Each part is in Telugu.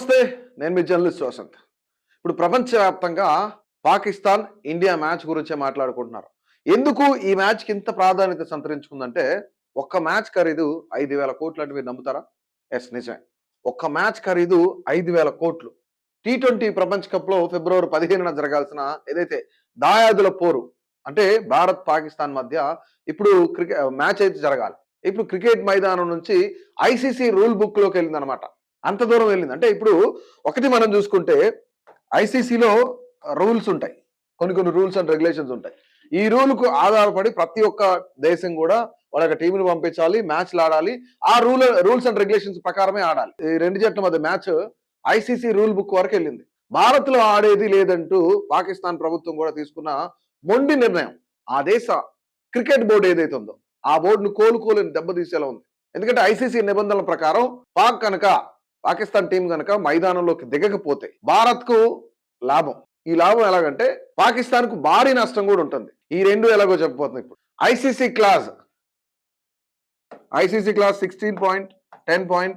నమస్తే. నేను మీ జర్నలిస్ట్ వసంత్. ఇప్పుడు ప్రపంచవ్యాప్తంగా పాకిస్తాన్, ఇండియా మ్యాచ్ గురించే మాట్లాడుకుంటున్నారు. ఎందుకు ఈ మ్యాచ్‌కి ఇంత ప్రాధాన్యత సంతరించుకుందంటే, ఒక్క మ్యాచ్ ఖరీదు 5,000 కోట్లు అంటే మీరు నమ్ముతారా? యెస్, నిజమే. ఒక్క మ్యాచ్ ఖరీదు 5,000 కోట్లు. టీ20 ప్రపంచ కప్‌లో ఫిబ్రవరి 15న జరగాల్సిన ఏదైతే దాయాదుల పోరు అంటే భారత్, పాకిస్తాన్ మధ్య ఇప్పుడు మ్యాచ్ అయితే జరగాలి. ఇప్పుడు క్రికెట్ మైదానం నుంచి ఐసీసీ రూల్ బుక్‌లోకి వెళ్ళిందనమాట. అంత దూరం వెళ్ళింది. అంటే ఇప్పుడు ఒకటి మనం చూసుకుంటే ఐసీసీలో రూల్స్ ఉంటాయి. కొన్ని రూల్స్ అండ్ రెగ్యులేషన్స్ ఉంటాయి. ఈ రూల్‌కు ఆధారపడి ప్రతి ఒక్క దేశం కూడా వాళ్ళ యొక్క టీంని పంపించాలి, మ్యాచ్‌లు ఆడాలి. ఆ రూల్స్ అండ్ రెగ్యులేషన్స్ ప్రకారమే ఆడాలి. ఈ రెండు జట్ల మధ్య మ్యాచ్ ఐసీసీ రూల్ బుక్ వరకు వెళ్ళింది. భారత్‌లో ఆడేది లేదంటూ పాకిస్తాన్ ప్రభుత్వం కూడా తీసుకున్న మొండి నిర్ణయం ఆ దేశ క్రికెట్ బోర్డు ఏదైతే ఉందో ఆ బోర్డును కోలుకోలేని దెబ్బతీసేలా ఉంది. ఎందుకంటే ఐసీసీ నిబంధనల ప్రకారం పాకిస్తాన్ టీం కనుక మైదానంలోకి దిగకపోతే భారత్ కు లాభం. ఈ లాభం ఎలాగంటే పాకిస్తాన్ కు భారీ నష్టం కూడా ఉంటుంది. ఈ రెండు ఎలాగో చెప్పబోతుంది ఇప్పుడు. ICC class 16.10.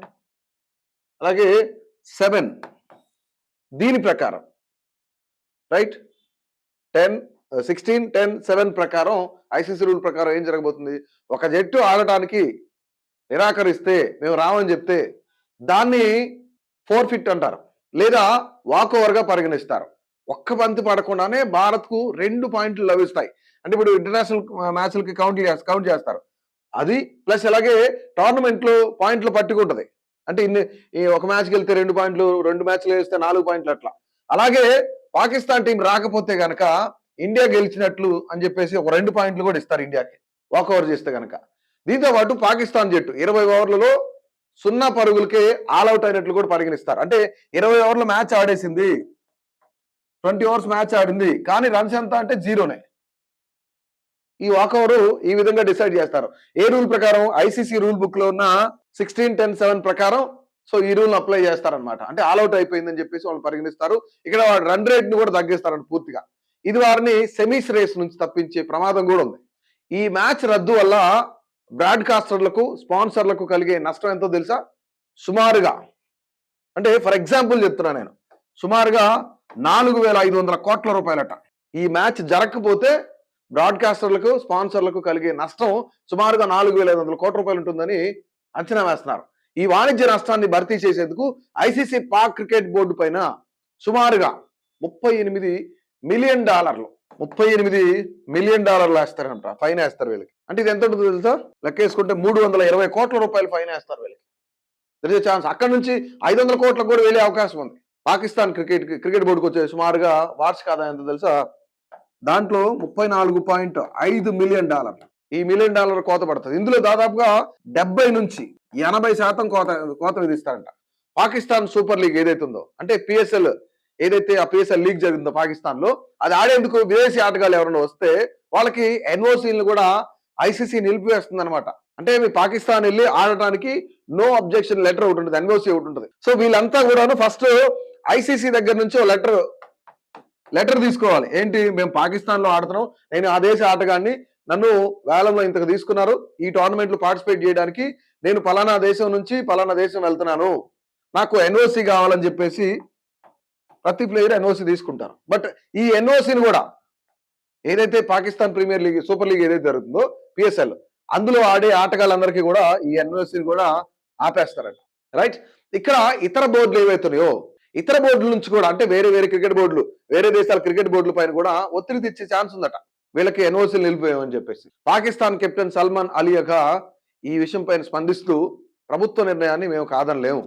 అలాగే 7 దీని ప్రకారం రైట్ 16, 10, 7 ప్రకారం ఐసీసీ రూల్ ప్రకారం ఏం జరగబోతుంది? ఒక జట్టు ఆడటానికి నిరాకరిస్తే, మేము రామని చెప్తే దాన్ని ఫోర్ఫిట్ అంటారు, లేదా వాకోవర్ గా పరిగణిస్తారు. ఒక్క బంతి పడకుండానే భారత్ కు 2 పాయింట్లు లభిస్తాయి. అంటే ఇప్పుడు ఇంటర్నేషనల్ మ్యాచ్లకి కౌంట్ చేస్తారు. అది ప్లస్ అలాగే టోర్నమెంట్ లో పాయింట్లు పట్టుకుంటది. అంటే ఒక మ్యాచ్కి వెళ్తే 2 పాయింట్లు, 2 మ్యాచ్లు వేస్తే 4 పాయింట్లు అట్లా. అలాగే పాకిస్తాన్ టీం రాకపోతే గనక ఇండియా గెలిచినట్లు అని చెప్పేసి ఒక 2 పాయింట్లు కూడా ఇస్తారు ఇండియాకి వాకోవర్ చేస్తే గనక. దీంతో పాటు పాకిస్తాన్ జట్టు 20 ఓవర్లలో 0 పరుగులకే ఆల్అౌట్ అయినట్లు కూడా పరిగణిస్తారు. అంటే 20 ఓవర్ల మ్యాచ్ ఆడేసింది, 20 ఓవర్స్ మ్యాచ్ ఆడింది, కానీ రన్స్ ఎంత అంటే 0నే. ఈ వాకవర్ ఈ విధంగా డిసైడ్ చేస్తారు. ఏ రూల్ ప్రకారం? ఐసీసీ రూల్ బుక్ లో ఉన్న 16, 10, 7 ప్రకారం. సో ఈ రూల్ అప్లై చేస్తారనమాట. అంటే ఆల్అౌట్ అయిపోయిందని చెప్పేసి వాళ్ళు పరిగణిస్తారు. ఇక్కడ రన్ రేట్ ని కూడా తగ్గిస్తారంట పూర్తిగా. ఇది వారిని సెమీస్ రేస్ నుంచి తప్పించే ప్రమాదం కూడా ఉంది. ఈ మ్యాచ్ రద్దు వల్ల బ్రాడ్కాస్టర్లకు, స్పాన్సర్లకు కలిగే నష్టం ఎంతో తెలుసా? సుమారుగా, అంటే ఫర్ ఎగ్జాంపుల్ చెప్తున్నా నేను, సుమారుగా 4,500 కోట్ల రూపాయలట. ఈ మ్యాచ్ జరగకపోతే బ్రాడ్కాస్టర్లకు, స్పాన్సర్లకు కలిగే నష్టం సుమారుగా 4,500 కోట్ల రూపాయలు ఉంటుందని అంచనా వేస్తున్నారు. ఈ వాణిజ్య నష్టాన్ని భర్తీ చేసేందుకు ఐసీసీ పాక్ క్రికెట్ బోర్డు పైన సుమారుగా $38 మిలియన్, $38 మిలియన్ వేస్తారంట, ఫైన్ వేస్తారు వీళ్ళకి. అంటే ఇది ఎంత ఉంటుందో తెలుసా? లెక్కేసుకుంటే 320 కోట్ల రూపాయలు ఫైన్ వేస్తారు వీళ్ళకి. తెలిసే ఛాన్స్. అక్కడ నుంచి 500 కోట్లకు కూడా వెళ్ళే అవకాశం ఉంది. పాకిస్తాన్ క్రికెట్ బోర్డుకు వచ్చే సుమారుగా వార్షిక ఆదాయం ఎంత తెలుసా? దాంట్లో $34.5 మిలియన్. ఈ $1 మిలియన్ కోత పడుతుంది. ఇందులో దాదాపుగా 70 నుంచి 80% కోత విధిస్తారంట. పాకిస్తాన్ సూపర్ లీగ్ ఏదైతే ఉందో, అంటే పిఎస్ఎల్ ఏదైతే ఆ పిఎస్ఎల్ లీగ్ జరిగిందో పాకిస్తాన్ లో, అది ఆడేందుకు విదేశీ ఆటగాళ్ళు ఎవరైనా వస్తే వాళ్ళకి ఎన్ఓసీలను కూడా ఐసీసీ నిలిపివేస్తుంది అనమాట. అంటే మీ పాకిస్తాన్ వెళ్ళి ఆడటానికి నో అబ్జెక్షన్ లెటర్ ఒకటి ఉంటుంది, ఎన్ఓసీ ఒకటి ఉంటుంది. సో వీళ్ళంతా కూడాను ఫస్ట్ ఐసీసీ దగ్గర నుంచి లెటర్ తీసుకోవాలి. ఏంటి, మేము పాకిస్తాన్ లో ఆడుతున్నాం, నేను ఆ దేశ ఆటగాన్ని, నన్ను వేలంలో ఇంతకు తీసుకున్నారు, ఈ టోర్నమెంట్ లో పార్టిసిపేట్ చేయడానికి నేను పలానా దేశం నుంచి పలానా దేశం వెళ్తున్నాను, నాకు ఎన్ఓసీ కావాలని చెప్పేసి ప్రతి ప్లేయర్ ఎన్ఓసీ తీసుకుంటారు. బట్ ఈ ఎన్ఓసీని కూడా ఏదైతే Pakistan premier league, super league ఏదైతే జరుగుతుందో పిఎస్ఎల్, అందులో ఆడే ఆటగాళ్ళందరికీ కూడా ఈ ఎన్ఓసీని కూడా ఆపేస్తారంట. రైట్. ఇక్కడ ఇతర బోర్డులు ఏవైతున్నాయో, ఇతర బోర్డుల నుంచి కూడా, అంటే వేరే క్రికెట్ బోర్డులు, వేరే దేశాల క్రికెట్ బోర్డుల పైన కూడా ఒత్తిడి తెచ్చే ఛాన్స్ ఉందట, వీళ్ళకి ఎన్ఓసీలు నిలిపోయామని చెప్పేసి. పాకిస్తాన్ కెప్టెన్ సల్మాన్ అలియా ఈ విషయం పైన స్పందిస్తూ, ప్రభుత్వ నిర్ణయాన్ని మేము కాదనలేము,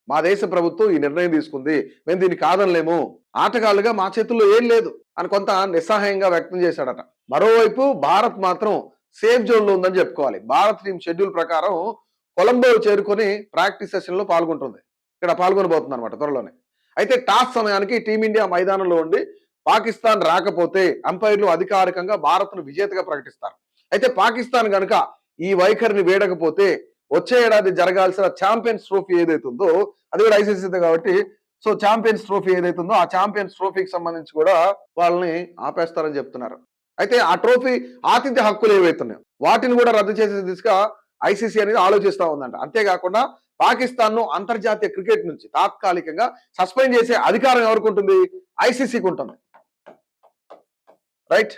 మా దేశ ప్రభుత్వం ఈ నిర్ణయం తీసుకుంది, మేము దీన్ని కాదనలేము, ఆటగాళ్ళుగా మా చేతుల్లో ఏం లేదు అని కొంత నిస్సహాయంగా వ్యక్తం చేశాడట. మరోవైపు భారత్ మాత్రం సేఫ్ జోన్ లో ఉందని చెప్పుకోవాలి. భారత్ టీం షెడ్యూల్ ప్రకారం కొలంబో చేరుకొని ప్రాక్టీస్ సెషన్ లో పాల్గొంటుంది. ఇక్కడ పాల్గొనబోతుంది అనమాట త్వరలోనే. అయితే టాస్ సమయానికి టీమిండియా మైదానంలో ఉండి పాకిస్తాన్ రాకపోతే అంపైర్లు అధికారికంగా భారత్ ను విజేతగా ప్రకటిస్తారు. అయితే పాకిస్తాన్ గనుక ఈ వైఖరిని వేడకపోతే వచ్చే ఏడాది జరగాల్సిన ఛాంపియన్స్ ట్రోఫీ ఏదైతే ఉందో, అది కూడా ఐసీసీదే కాబట్టి, సో ఛాంపియన్స్ ట్రోఫీ ఏదైతే ఉందో ఆ ఛాంపియన్స్ ట్రోఫీకి సంబంధించి కూడా వాళ్ళని ఆపేస్తారని చెప్తున్నారు. అయితే ఆ ట్రోఫీ ఆతిథ్య హక్కులు ఏవైతున్నాయో వాటిని కూడా రద్దు చేసే దిశగా ఐసీసీ అనేది ఆలోచిస్తా ఉందంట. అంతేకాకుండా పాకిస్తాన్ ను అంతర్జాతీయ క్రికెట్ నుంచి తాత్కాలికంగా సస్పెండ్ చేసే అధికారం ఎవరికి ఉంటుంది? ఐసీసీకి ఉంటుంది. రైట్.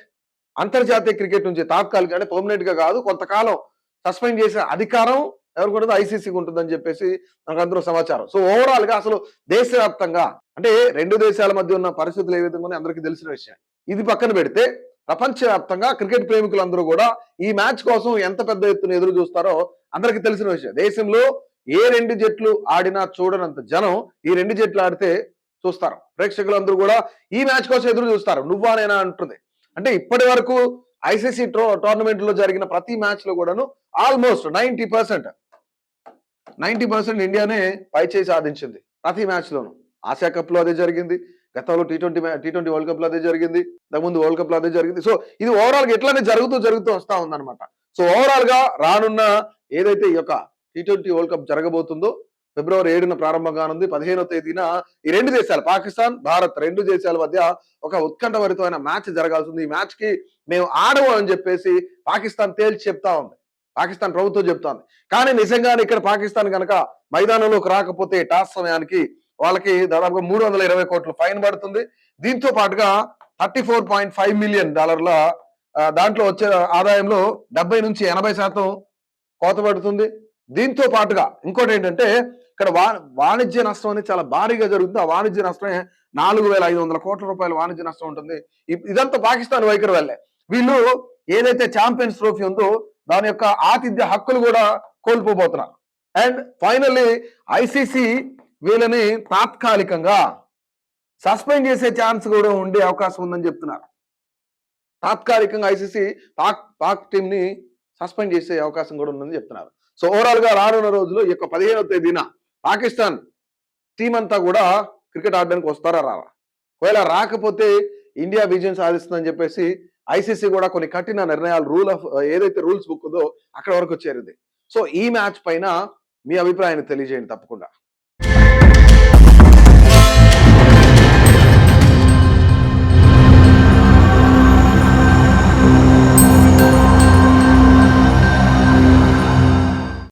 అంతర్జాతీయ క్రికెట్ నుంచి తాత్కాలిక అంటే పర్మనెంట్ గా కాదు, కొంతకాలం సస్పెండ్ చేసే అధికారం ఎవరికి ఉంటుంది? ఐసీసీకి ఉంటుందని చెప్పేసి నాకు అందరూ సమాచారం. సో ఓవరాల్ గా అసలు దేశవ్యాప్తంగా అంటే రెండు దేశాల మధ్య ఉన్న పరిస్థితులు ఏ విధంగా అందరికీ తెలిసిన విషయం. ఇది పక్కన పెడితే ప్రపంచవ్యాప్తంగా క్రికెట్ ప్రేమికులందరూ కూడా ఈ మ్యాచ్ కోసం ఎంత పెద్ద ఎత్తున ఎదురు చూస్తారో అందరికీ తెలిసిన విషయం. దేశంలో ఏ రెండు జట్లు ఆడినా చూడనంత జనం ఈ రెండు జట్లు ఆడితే చూస్తారు. ప్రేక్షకులందరూ కూడా ఈ మ్యాచ్ కోసం ఎదురు చూస్తారు. నువ్వా నేనా అంటుంది. అంటే ఇప్పటి వరకు ఐసీసీ టోర్నమెంట్ లో జరిగిన ప్రతి మ్యాచ్ లో కూడాను ఆల్మోస్ట్ 90% ఇండియానే పైచేయి సాధించింది ప్రతి మ్యాచ్ లోను. ఆసియా కప్ లో అదే జరిగింది, గతంలో టీ20 వరల్డ్ కప్ లో అదే జరిగింది, ముందు వరల్డ్ కప్ లో అదే జరిగింది. సో ఇది ఓవరాల్ గా ఎట్లానే జరుగుతూ వస్తా ఉందన్నమాట. సో ఓవరాల్ గా రానున్న ఏదైతే ఈ యొక్క టీ20 వరల్డ్ కప్ జరగబోతుందో ఫిబ్రవరి 7న ప్రారంభం కానుంది. 15వ తేదీన ఈ రెండు దేశాలు పాకిస్తాన్, భారత్ రెండు దేశాల మధ్య ఒక ఉత్కంఠభరితమైన మ్యాచ్ జరగాల్సి ఉంది. ఈ మ్యాచ్ కి మేము ఆడము అని చెప్పేసి పాకిస్తాన్ తేల్చి చెప్తా ఉంది, పాకిస్తాన్ ప్రభుత్వం చెప్తోంది. కానీ నిజంగానే ఇక్కడ పాకిస్తాన్ కనుక మైదానంలోకి రాకపోతే టాస్ సమయానికి వాళ్ళకి దాదాపుగా $320 కోట్ల ఫైన్ పడుతుంది. దీంతో పాటుగా $34.5 మిలియన్ దాంట్లో వచ్చే ఆదాయంలో 70 నుంచి 80% కోత పడుతుంది. దీంతో పాటుగా ఇంకోటి ఏంటంటే ఇక్కడ వాణిజ్య నష్టం అనేది చాలా భారీగా జరుగుతుంది. ఆ వాణిజ్య నష్టమే 4,500 కోట్ల రూపాయల వాణిజ్య నష్టం ఉంటుంది. ఇదంతా పాకిస్తాన్ వైఖరి వల్లే. వీళ్ళు ఏదైతే ఛాంపియన్స్ ట్రోఫీ ఉందో దాని యొక్క ఆతిథ్య హక్కులు కూడా కోల్పోబోతున్నారు. అండ్ ఫైనల్లీ ఐసీసీ వీళ్ళని తాత్కాలికంగా సస్పెండ్ చేసే ఛాన్స్ కూడా ఉండే అవకాశం ఉందని చెప్తున్నారు. తాత్కాలికంగా ఐసీసీ పాక్ టీం ని సస్పెండ్ చేసే అవకాశం కూడా ఉందని చెప్తున్నారు. సో ఓవరాల్ గా రానున్న రోజుల్లో ఈ యొక్క 15వ తేదీన పాకిస్తాన్ టీం అంతా కూడా క్రికెట్ ఆడడానికి వస్తారా రావా? ఒకవేళ రాకపోతే ఇండియా విజయం సాధిస్తుందని చెప్పేసి ఐసీసీ కూడా కొన్ని కఠిన నిర్ణయాలు ఏదైతే రూల్స్ బుక్ ఉందో అక్కడ వరకు చేరింది. సో ఈ మ్యాచ్ పైన మీ అభిప్రాయాన్ని తెలియజేయండి తప్పకుండా.